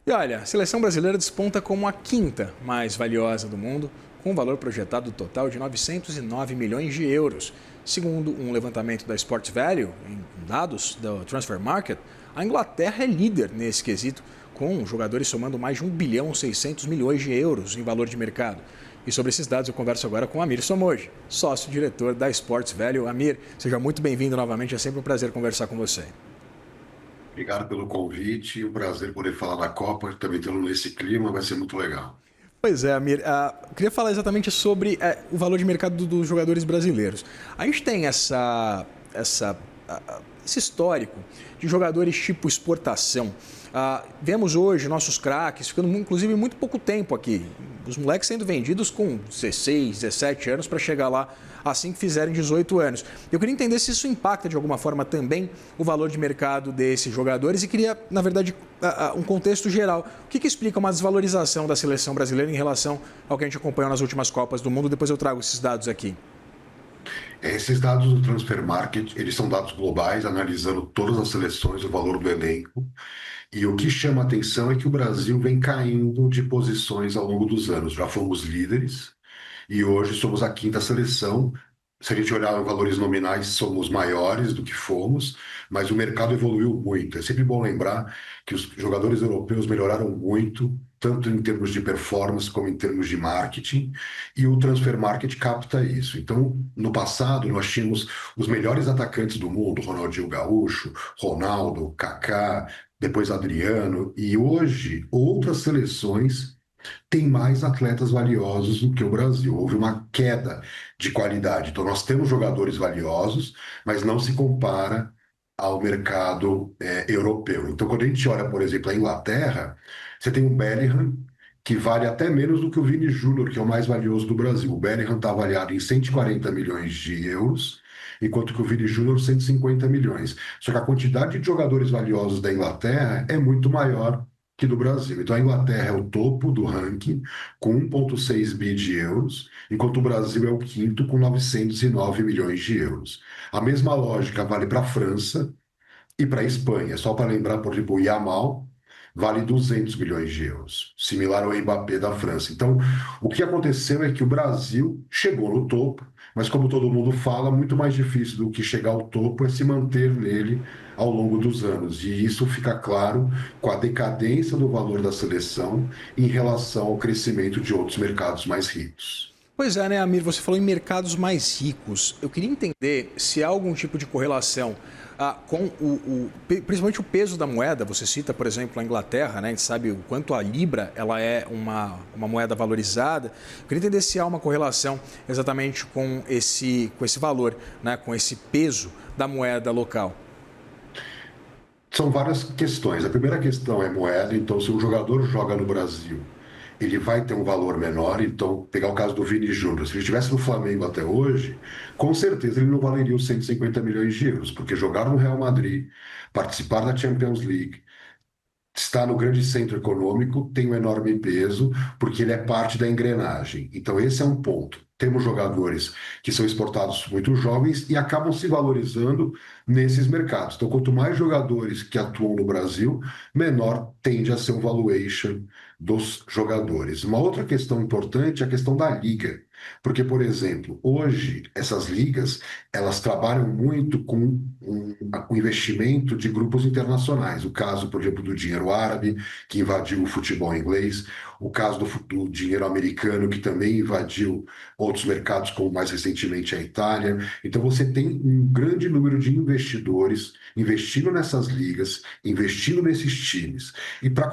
E olha, a seleção brasileira desponta como a quinta mais valiosa do mundo, com um valor projetado total de 909 milhões de euros. Segundo um levantamento da Sports Value, em dados do Transfer Market, a Inglaterra é líder nesse quesito, com jogadores somando mais de 1 bilhão 600 milhões de euros em valor de mercado. E sobre esses dados eu converso agora com Amir Somoji, sócio-diretor da Sports Value. Amir, seja muito bem-vindo novamente, é sempre um prazer conversar com você. Obrigado pelo convite, um prazer poder falar da Copa, também estando nesse clima, vai ser muito legal. Pois é, Amir, queria falar exatamente sobre o valor de mercado dos jogadores brasileiros. A gente tem esse histórico de jogadores tipo exportação. Vemos hoje nossos craques ficando, inclusive, muito pouco tempo aqui. Os moleques sendo vendidos com 16, 17 anos para chegar lá assim que fizerem 18 anos. Eu queria entender se isso impacta de alguma forma também o valor de mercado desses jogadores e queria, na verdade, um contexto geral. O que explica uma desvalorização da seleção brasileira em relação ao que a gente acompanhou nas últimas Copas do Mundo? Depois eu trago esses dados aqui. Esses dados do Transfer Market, eles são dados globais, analisando todas as seleções, o valor do elenco. E o que chama a atenção é que o Brasil vem caindo de posições ao longo dos anos. Já fomos líderes e hoje somos a quinta seleção. Se a gente olhar em valores nominais, somos maiores do que fomos, mas o mercado evoluiu muito. É sempre bom lembrar que os jogadores europeus melhoraram muito, tanto em termos de performance como em termos de marketing, e o Transfer Market capta isso. Então, no passado, nós tínhamos os melhores atacantes do mundo, Ronaldinho Gaúcho, Ronaldo, Kaká, depois Adriano, e hoje outras seleções tem mais atletas valiosos do que o Brasil. Houve uma queda de qualidade. Então, nós temos jogadores valiosos, mas não se compara ao mercado europeu. Então, quando a gente olha, por exemplo, a Inglaterra, você tem o Bellingham, que vale até menos do que o Vini Júnior, que é o mais valioso do Brasil. O Bellingham está avaliado em 140 milhões de euros, enquanto que o Vini Júnior 150 milhões. Só que a quantidade de jogadores valiosos da Inglaterra é muito maior que do Brasil. Então a Inglaterra é o topo do ranking, com 1,6 bi de euros, enquanto o Brasil é o quinto, com 909 milhões de euros. A mesma lógica vale para a França e para a Espanha. Só para lembrar, por exemplo, o Yamal vale 200 milhões de euros, similar ao Mbappé da França. Então, o que aconteceu é que o Brasil chegou no topo, mas como todo mundo fala, muito mais difícil do que chegar ao topo é se manter nele ao longo dos anos. E isso fica claro com a decadência do valor da seleção em relação ao crescimento de outros mercados mais ricos. Pois é, né, Amir? Você falou em mercados mais ricos. Eu queria entender se há algum tipo de correlação com principalmente o peso da moeda. Você cita, por exemplo, a Inglaterra, né? A gente sabe o quanto a Libra ela é uma moeda valorizada. Eu queria entender se há uma correlação exatamente com esse valor, né? Com esse peso da moeda local. São várias questões. A primeira questão é moeda, então se um jogador joga no Brasil, ele vai ter um valor menor. Então, pegar o caso do Vini Júnior, se ele estivesse no Flamengo até hoje, com certeza ele não valeria os 150 milhões de euros, porque jogar no Real Madrid, participar da Champions League, está no grande centro econômico, tem um enorme peso, porque ele é parte da engrenagem. Então, esse é um ponto. Temos jogadores que são exportados muito jovens e acabam se valorizando nesses mercados. Então, quanto mais jogadores que atuam no Brasil, menor tende a ser o valuation dos jogadores. Uma outra questão importante é a questão da liga. Porque, por exemplo, hoje essas ligas elas trabalham muito com o investimento de grupos internacionais. O caso, por exemplo, do dinheiro árabe, que invadiu o futebol inglês, o caso do dinheiro americano, que também invadiu outros mercados, como mais recentemente a Itália. Então, você tem um grande número de investidores investindo nessas ligas, investindo nesses times. E para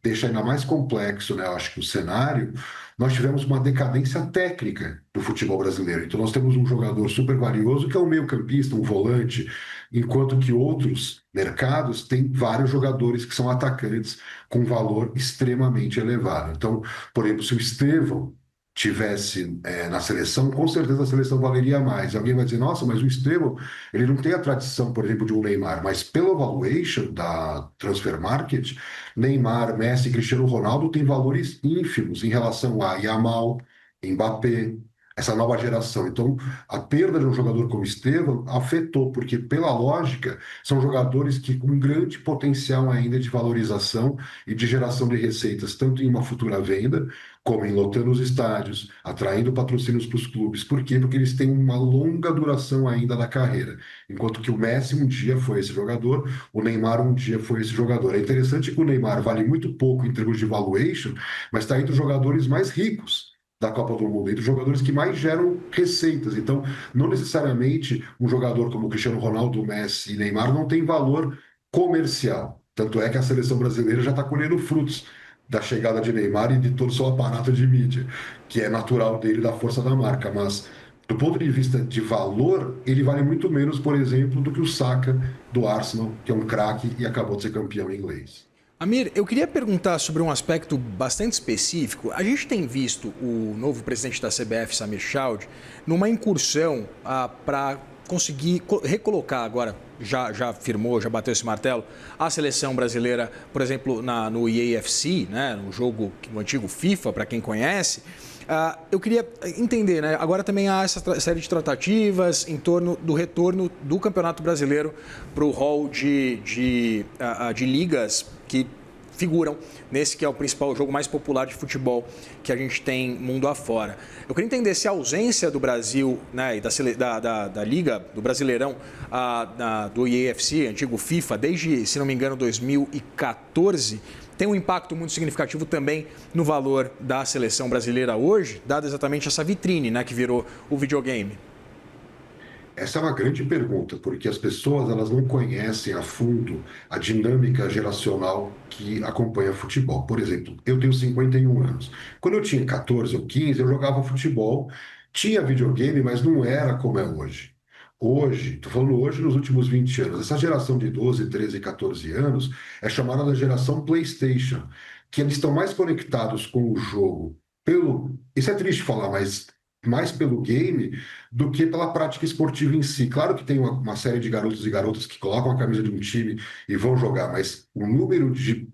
deixar ainda mais complexo, né, eu acho que o cenário, nós tivemos uma decadência técnica do futebol brasileiro. Então, nós temos um jogador super valioso, que é um meio-campista, um volante, enquanto que outros mercados têm vários jogadores que são atacantes com valor extremamente elevado. Então, por exemplo, se o Estevão tivesse na seleção, com certeza a seleção valeria mais. E alguém vai dizer, nossa, mas o Estevão, ele não tem a tradição, por exemplo, de um Neymar, mas pelo valuation da Transfer Market, Neymar, Messi, Cristiano Ronaldo têm valores ínfimos em relação a Yamal, Mbappé, essa nova geração. Então, a perda de um jogador como Estevão afetou, porque, pela lógica, são jogadores que com grande potencial ainda de valorização e de geração de receitas, tanto em uma futura venda, como em lotando os estádios, atraindo patrocínios para os clubes. Por quê? Porque eles têm uma longa duração ainda da carreira. Enquanto que o Messi um dia foi esse jogador, o Neymar um dia foi esse jogador. É interessante que o Neymar vale muito pouco em termos de valuation, mas está entre os jogadores mais ricos da Copa do Mundo, entre os jogadores que mais geram receitas. Então, não necessariamente um jogador como Cristiano Ronaldo, Messi e Neymar não tem valor comercial. Tanto é que a seleção brasileira já está colhendo frutos da chegada de Neymar e de todo o seu aparato de mídia, que é natural dele, da força da marca. Mas, do ponto de vista de valor, ele vale muito menos, por exemplo, do que o Saka do Arsenal, que é um craque e acabou de ser campeão inglês. Amir, eu queria perguntar sobre um aspecto bastante específico. A gente tem visto o novo presidente da CBF, Samir Chowdhury, numa incursão para conseguir recolocar agora, já firmou, já bateu esse martelo, a seleção brasileira, por exemplo, no EAFC, né, no jogo, no antigo FIFA, para quem conhece. Eu queria entender, né? Agora também há essa série de tratativas em torno do retorno do Campeonato Brasileiro para o hall de ligas que figuram nesse que é o principal jogo mais popular de futebol que a gente tem mundo afora. Eu queria entender se a ausência do Brasil, né, e da Liga, do Brasileirão, do EAFC, antigo FIFA, desde, se não me engano, 2014, tem um impacto muito significativo também no valor da seleção brasileira hoje, dada exatamente essa vitrine, né, que virou o videogame. Essa é uma grande pergunta, porque as pessoas elas não conhecem a fundo a dinâmica geracional que acompanha futebol. Por exemplo, eu tenho 51 anos. Quando eu tinha 14 ou 15, eu jogava futebol, tinha videogame, mas não era como é hoje. Hoje, estou falando hoje nos últimos 20 anos, essa geração de 12, 13, 14 anos é chamada da geração PlayStation, que eles estão mais conectados com o jogo isso é triste falar, mas mais pelo game do que pela prática esportiva em si. Claro que tem uma série de garotos e garotas que colocam a camisa de um time e vão jogar, mas o número de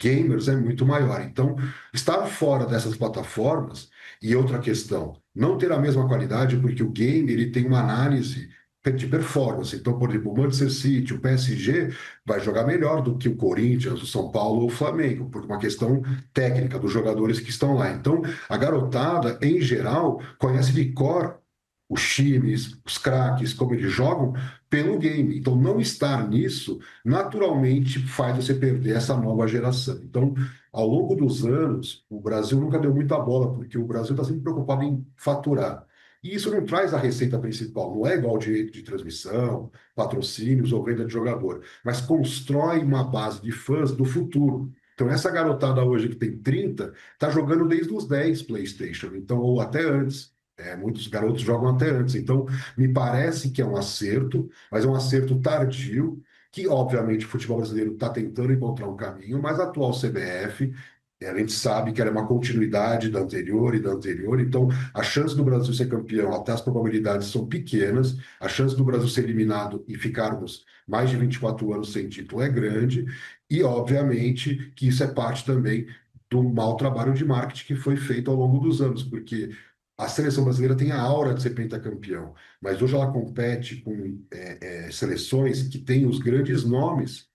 gamers é muito maior. Então, estar fora dessas plataformas e outra questão, não ter a mesma qualidade, porque o game ele tem uma análise de performance. Então, por exemplo, o Manchester City, o PSG vai jogar melhor do que o Corinthians, o São Paulo ou o Flamengo, por uma questão técnica dos jogadores que estão lá. Então, a garotada, em geral, conhece de cor os times, os craques, como eles jogam, pelo game. Então, não estar nisso, naturalmente, faz você perder essa nova geração. Então, ao longo dos anos, o Brasil nunca deu muita bola, porque o Brasil está sempre preocupado em faturar. E isso não traz a receita principal, não é igual direito de transmissão, patrocínios ou venda de jogador, mas constrói uma base de fãs do futuro. Então, essa garotada hoje que tem 30 está jogando desde os 10 PlayStation, então, ou até antes. Muitos garotos jogam até antes. Então, me parece que é um acerto, mas é um acerto tardio, que, obviamente, o futebol brasileiro está tentando encontrar um caminho, mas a atual CBF, a gente sabe que ela é uma continuidade da anterior e da anterior, então a chance do Brasil ser campeão, até as probabilidades são pequenas, a chance do Brasil ser eliminado e ficarmos mais de 24 anos sem título é grande, e, obviamente, que isso é parte também do mau trabalho de marketing que foi feito ao longo dos anos, porque a seleção brasileira tem a aura de ser pentacampeão, mas hoje ela compete com seleções que têm os grandes nomes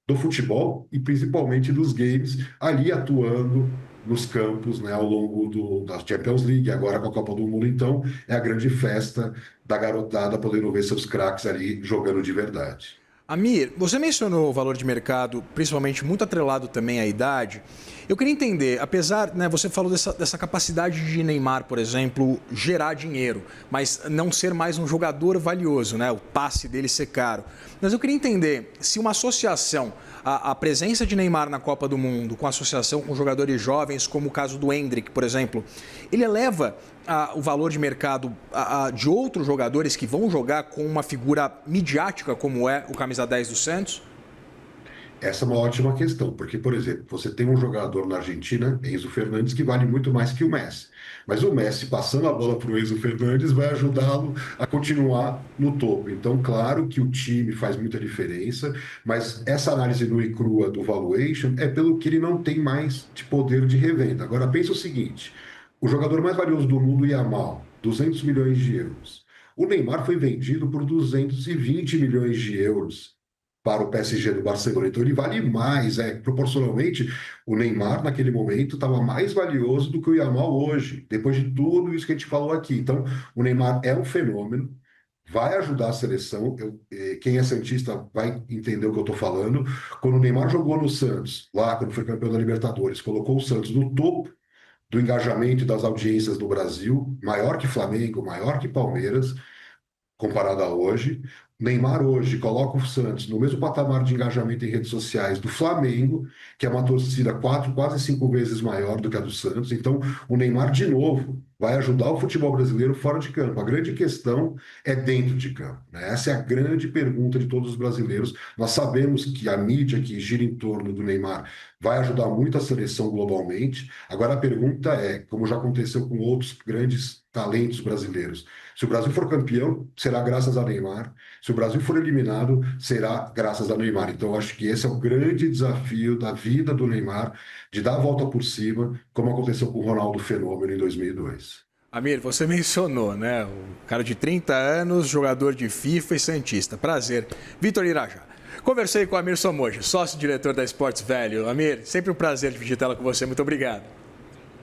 do futebol e principalmente dos games ali atuando nos campos, né, ao longo da Champions League, agora com a Copa do Mundo. Então, é a grande festa da garotada podendo ver seus craques ali jogando de verdade. Amir, você mencionou o valor de mercado, principalmente muito atrelado também à idade. Eu queria entender, apesar, né, você falou dessa capacidade de Neymar, por exemplo, gerar dinheiro, mas não ser mais um jogador valioso, né, o passe dele ser caro. Mas eu queria entender se uma associação, a presença de Neymar na Copa do Mundo, com associação com jogadores jovens, como o caso do Endrick, por exemplo, ele eleva o valor de mercado de outros jogadores que vão jogar com uma figura midiática como é o camisa 10 do Santos? Essa é uma ótima questão, porque, por exemplo, você tem um jogador na Argentina, Enzo Fernandes, que vale muito mais que o Messi. Mas o Messi, passando a bola para o Enzo Fernandes, vai ajudá-lo a continuar no topo. Então, claro que o time faz muita diferença, mas essa análise nua e crua do valuation é pelo que ele não tem mais de poder de revenda. Agora, pensa o seguinte, O jogador mais valioso do mundo, Yamal, 200 milhões de euros. O Neymar foi vendido por 220 milhões de euros para o PSG do Barcelona. Então ele vale mais, proporcionalmente, o Neymar naquele momento estava mais valioso do que o Yamal hoje, depois de tudo isso que a gente falou aqui. Então o Neymar é um fenômeno, vai ajudar a seleção. Quem é santista vai entender o que eu estou falando. Quando o Neymar jogou no Santos, lá quando foi campeão da Libertadores, colocou o Santos no topo do engajamento e das audiências no Brasil, maior que Flamengo, maior que Palmeiras, comparado a hoje. Neymar hoje coloca o Santos no mesmo patamar de engajamento em redes sociais do Flamengo, que é uma torcida quase 5 vezes maior do que a do Santos. Então, o Neymar, de novo, vai ajudar o futebol brasileiro fora de campo. A grande questão é dentro de campo, né? Essa é a grande pergunta de todos os brasileiros. Nós sabemos que a mídia que gira em torno do Neymar vai ajudar muito a seleção globalmente. Agora, a pergunta é, como já aconteceu com outros grandes talentos brasileiros, se o Brasil for campeão, será graças a Neymar. Se o Brasil for eliminado, será graças a Neymar. Então, acho que esse é o grande desafio da vida do Neymar, de dar a volta por cima, como aconteceu com o Ronaldo Fenômeno em 2002. Amir, você mencionou, né? O cara de 30 anos, jogador de FIFA e santista. Prazer. Vitor Irajá. Conversei com o Amir Somoji, sócio-diretor da Sports Value. Amir, sempre um prazer dividir tela com você. Muito obrigado.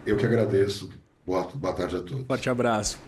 Eu que agradeço. Boa tarde a todos. Forte abraço.